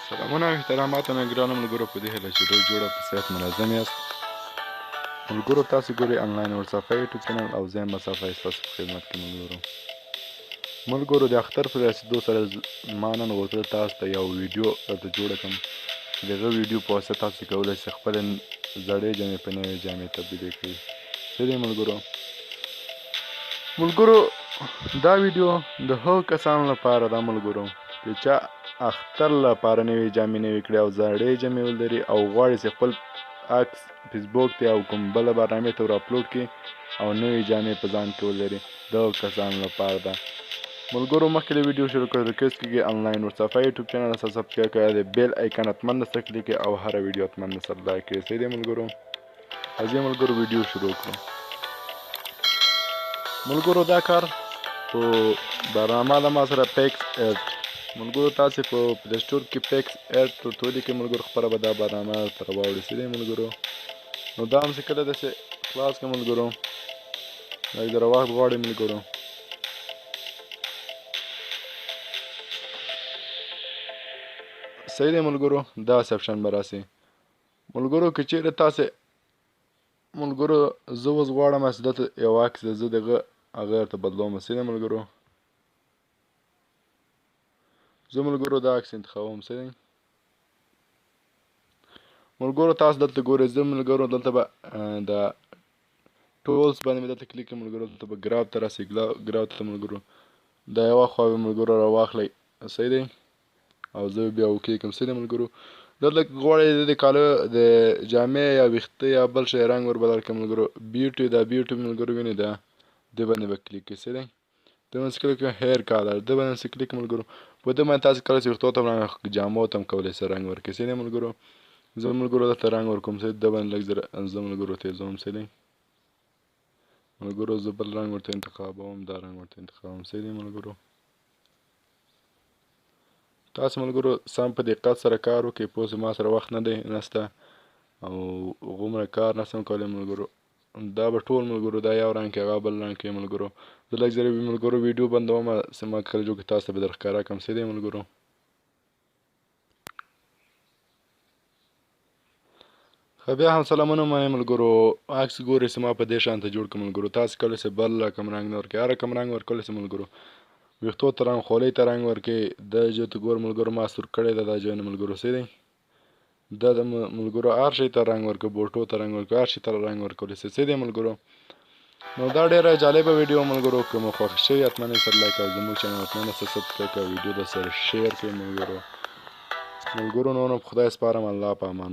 سلامونه او احترامات نه ګرانو ملګرو په دې هیله چې روغ جوړ او په صحت منظم یاست. ملګرو تاسو ګورئ انلاین ورصفا یوټیوب چینل او زه یم صفی ستاسو په خدمت کې ملګرو د اختر په رارسیدو سره ما نن غوښتل تاسو ته یو ویډیو درته جوړه کړم چې د هغه ویډیو په واسطه تاسو کولی شئ خپلې زړې جامې په نوې جامې تبدیلې کړئ. څه دی ملګرو دا ویډیو د هغو کسانو لپاره ده ملګرو چې چا اختر لپاره نوې جامې نوې کړي او زړې جامې ولري او غواړي چې خپل عکس فیسبوک ته او کوم بله برنامې ته ور اپلوډ کړي او نوې جامې په ځان کې ولري. د هغو کسانو لپاره ده ملګرو. مخکې له ویډیو شروع کولو ریکویسټ کېږي انلاین ورصفا یوټیوب چینل سره سبسکرایب کړئ، د بیل آیکن حتما سره کلیک کړئ او هره ویډیو حتما سره لایک کړئ. صحیح دی ملګرو؟ راځئ ملګرو ویډیو شروع کړو. ملګرو دا کار په برنامه ده ما سره پیکس ایډ. ملګرو تاسې په پلی سټور کې پیکس ایډ ورته ولیکئ ملګرو، خپله به دا برنامه درته راواوړي. څه دی ملګرو؟ نو دا هم چې کله داسې خلاص کړه ملګرو، لږ ذره وخت غواړي ملګرو. صحیح دی ملګرو؟ داسې اپشن به راسي ملګرو. که چیرې تاسې ملګرو زه اوس غواړم چې دلته یو عکس دی، زه د هغه درته بدلوم. صحیح دی ملګرو؟ زه ملګرو دا عکس انتخابوم. صحیح دی ملګرو؟ تاسو دلته ګورئ، زه ملګرو دلته به د ټولز باندې مې دلته کلیک کړم ملګرو، دلته به ګراف ته راسئ. ګراف ته ملګرو دا یوه خوا به ملګرو راواخلئ. صحیح دی؟ او زه بیا اوکې کړم. صحیح دی ملګرو؟ دلته غواړئ د کالو د جامې یا ویښته یا بل شی رنګ ور بدل کړم ملګرو. بیوټي دا بیوټي ملګرو وینئ دا دې باندې به کلیک کړئ. صحیح دی؟ دې باندې کلیک کړئ هیر کالر، دې باندې کلیک ملګرو. په دې باندې تاسو کله چې ویښتو ته جامو ته هم کولی شئ رنګ ورکړئ. صحیح دی ملګرو؟ زه ملګرو دلته رنګ ورکوم. صحیح دی؟ دې باندې لږ زره زه ملګرو تیزوم. صحیح دی ملګرو؟ زه بل رنګ ورته انتخابوم، دا رنګ ورته انتخابوم. صحیح دی ملګرو؟ تاسو ملګرو سم په دقت سره کار وکړئ. پوه شئ ما سره وخت نه دی نشته او هغومره کار نشم کولی ملګرو. دا به ټول ملګرو دا یو رنګ کې هغه بل رنګ کې ملګرو. زه لږ زره ملګرو ویډیو بندوم چې ما کله جوړ کړي تاسو ته به در ښکاره کړم. صحیح دی ملګرو؟ ښه بیا هم سلامونه منئ ملګرو. عکس ګورئ چې ما په دې شانته جوړ کړم ملګرو. تاسو کولی شئ بل رقم رنګ نه ورکړئ، هر رقم رنګ ورکولی شئ ملګرو. ویښتو ته رنګ، خولۍ ته رنګ ورکړئ. دا ځای ته ګور ملګرو ما سور کړی ده دا ځای نه ملګرو. صحیح دی؟ دا د ملګرو هر شي ته رنګ ورکړئ، بوټو ته رنګ ورکړئ، هر شي ته رنګ ورکولی شئ. صحیح دی ملګرو؟ نو دا ډېره جالبه ویډیو ملګرو. که مو خوښ شوي حتما یې سره لایک او زموږ چینل حتما سره سبسکرایب کړئ، ویډیو درسره شیر کړئ ملګرو. نو نو په خدای سپارم. الله په امان.